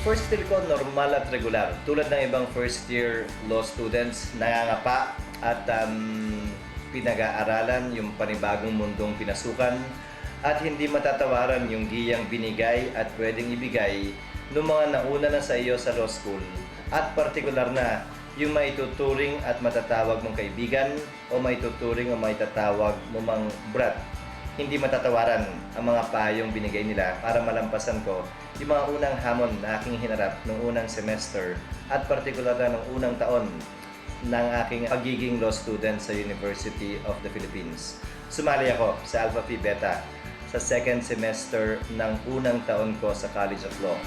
First year ko, normal at regular. Tulad ng ibang first year law students, nangangapa at pinag-aaralan yung panibagong mundong pinasukan at hindi matatawaran yung giyang binigay at pwedeng ibigay ng mga nauna na sa iyo sa law school at partikular na yung maituturing at matatawag mong kaibigan o maituturing o maitatawag mo mang brat. Hindi matatawaran ang mga payong binigay nila para malampasan ko yung mga unang hamon na aking hinarap noong unang semester at partikular na noong unang taon ng aking pagiging law student sa University of the Philippines. Sumali ako sa Alpha Phi Beta sa second semester ng unang taon ko sa College of Law.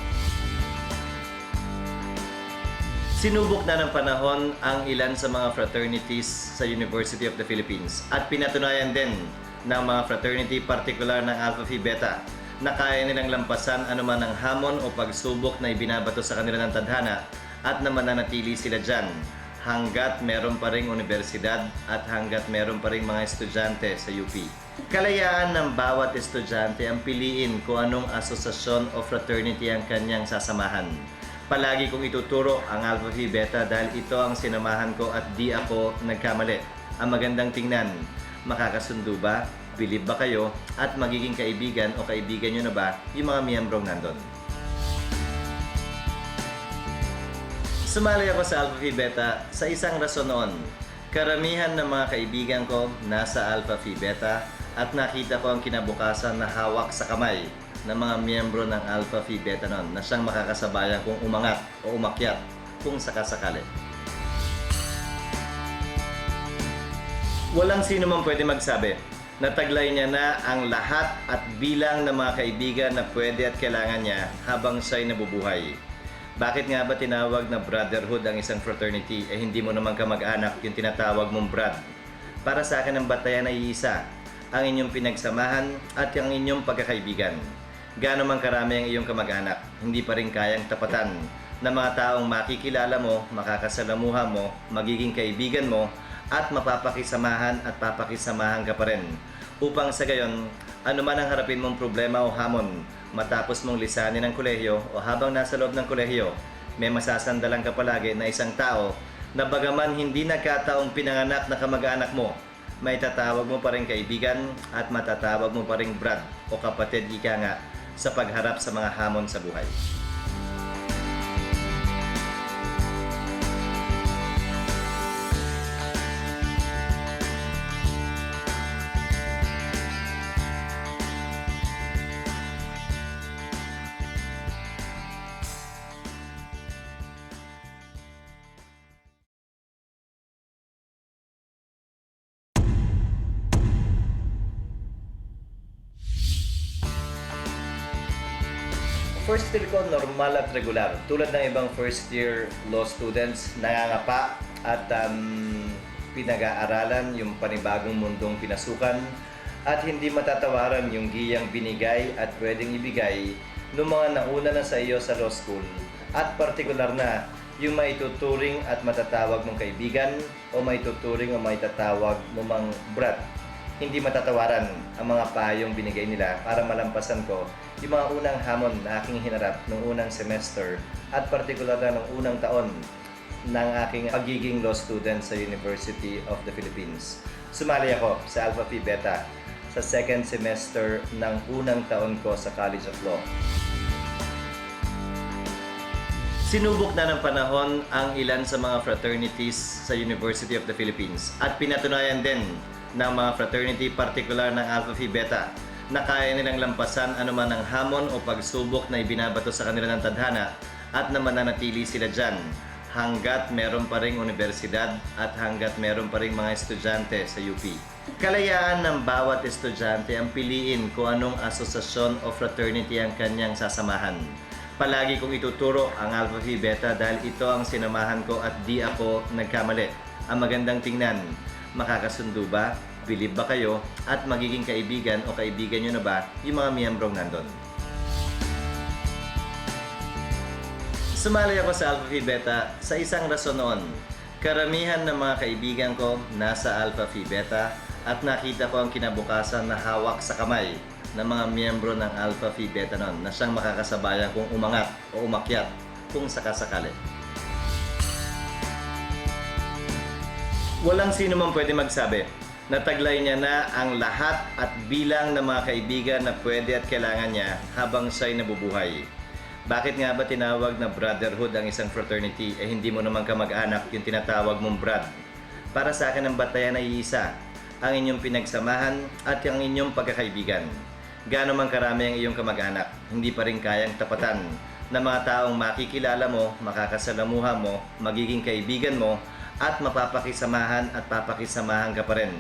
Sinubok na ng panahon ang ilan sa mga fraternities sa University of the Philippines at pinatunayan din ng mga fraternity, partikular ng Alpha Phi Beta, na kaya nilang lampasan anuman ang hamon o pagsubok na ibinabato sa kanila ng tadhana at na mananatili sila dyan hanggat meron pa ring universidad at hanggat meron pa ring mga estudyante sa UP. Kalayaan ng bawat estudyante ang piliin kung anong asosasyon o fraternity ang kanyang sasamahan. Palagi kong ituturo ang Alpha Phi Beta dahil ito ang sinamahan ko at di ako nagkamali. Ang magandang tingnan, makakasundo ba? Bilib ba kayo? At magiging kaibigan o kaibigan nyo na ba yung mga miyembrong nandun? Sumali ako sa Alpha Phi Beta sa isang rason noon. Karamihan ng mga kaibigan ko nasa Alpha Phi Beta at nakita ko ang kinabukasan na hawak sa kamay ng mga miyembro ng Alpha Phi Beta noon na siyang makakasabayan kung umangat o umakyat kung sakasakali. Walang sino man pwede magsabi na taglay niya na ang lahat at bilang ng mga kaibigan na pwede at kailangan niya habang siya'y nabubuhay. Bakit nga ba tinawag na brotherhood ang isang fraternity hindi mo naman kamag-anak yung tinatawag mong brad? Para sa akin ang batayan ay iisa, ang inyong pinagsamahan at ang inyong pagkakaibigan. Gaano man karami ang iyong kamag-anak, hindi pa rin kayang tapatan na mga taong makikilala mo, makakasalamuha mo, magiging kaibigan mo at mapapakisamahan at papakisamahan ka pa rin. Upang sa gayon, anuman ang harapin mong problema o hamon, matapos mong lisanin ang kolehiyo o habang nasa loob ng kolehiyo, may masasandalan ka palagi na isang tao na bagaman hindi nagkataong pinanganak na kamag-anak mo, may tatawag mo pa rin kaibigan at matatawag mo pa rin brad o kapatid ika nga sa pagharap sa mga hamon sa buhay. First year ko, normal at regular. Tulad ng ibang first year law students, nangangapa at pinag-aaralan yung panibagong mundong pinasukan at hindi matatawaran yung giyang binigay at pwedeng ibigay ng mga nauna na sa iyo sa law school at partikular na yung maituturing at matatawag mong kaibigan o maituturing o maitatawag mo mang brat. Hindi matatawaran ang mga payong binigay nila para malampasan ko yung mga unang hamon na aking hinarap noong unang semester at partikular na noong unang taon ng aking pagiging law student sa University of the Philippines. Sumali ako sa Alpha Phi Beta sa second semester ng unang taon ko sa College of Law. Sinubok na ng panahon ang ilan sa mga fraternities sa University of the Philippines at pinatunayan din ng mga fraternity, partikular ng Alpha Phi Beta, na kaya nilang lampasan anuman ang hamon o pagsubok na ibinabato sa kanila ng tadhana at na mananatili sila dyan hanggat meron pa ring universidad at hanggat meron pa ring mga estudyante sa UP. Kalayaan ng bawat estudyante ang piliin kung anong asosasyon o fraternity ang kanyang sasamahan. Palagi kong ituturo ang Alpha Phi Beta dahil ito ang sinamahan ko at di ako nagkamali. Ang magandang tingnan, makakasundo ba? Bilib ba kayo? At magiging kaibigan o kaibigan nyo na ba yung mga miyembrong nandun? Sumali ako sa Alpha Phi Beta sa isang rason noon. Karamihan ng mga kaibigan ko nasa Alpha Phi Beta at nakita ko ang kinabukasan na hawak sa kamay ng mga miyembro ng Alpha Phi Beta Nun na siyang makakasabayan kung umangat o umakyat kung sakasakali. Walang sino man pwede magsabi na taglay niya na ang lahat at bilang ng mga kaibigan na pwede at kailangan niya habang siya'y nabubuhay. Bakit nga ba tinawag na brotherhood ang isang fraternity hindi mo naman kamag-anak yung tinatawag mong brad? Para sa akin ang batayan ay isa, ang inyong pinagsamahan at ang inyong pagkakaibigan. Gaano man karami ang iyong kamag-anak, hindi pa rin kayang tapatan na mga taong makikilala mo, makakasalamuha mo, magiging kaibigan mo, at mapapakisamahan at papakisamahan ka pa rin.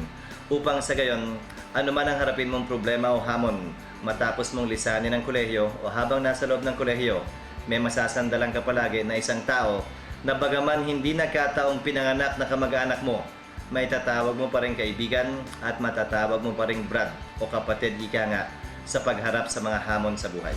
Upang sa gayon, ano man ang harapin mong problema o hamon, matapos mong lisanin ang kolehiyo o habang nasa loob ng kolehiyo, may masasandalan ka palagi na isang tao na bagaman hindi nagkataong pinanganak na kamag-anak mo, may tatawag mo pa rin kaibigan at matatawag mo pa rin brad o kapatid ika nga sa pagharap sa mga hamon sa buhay.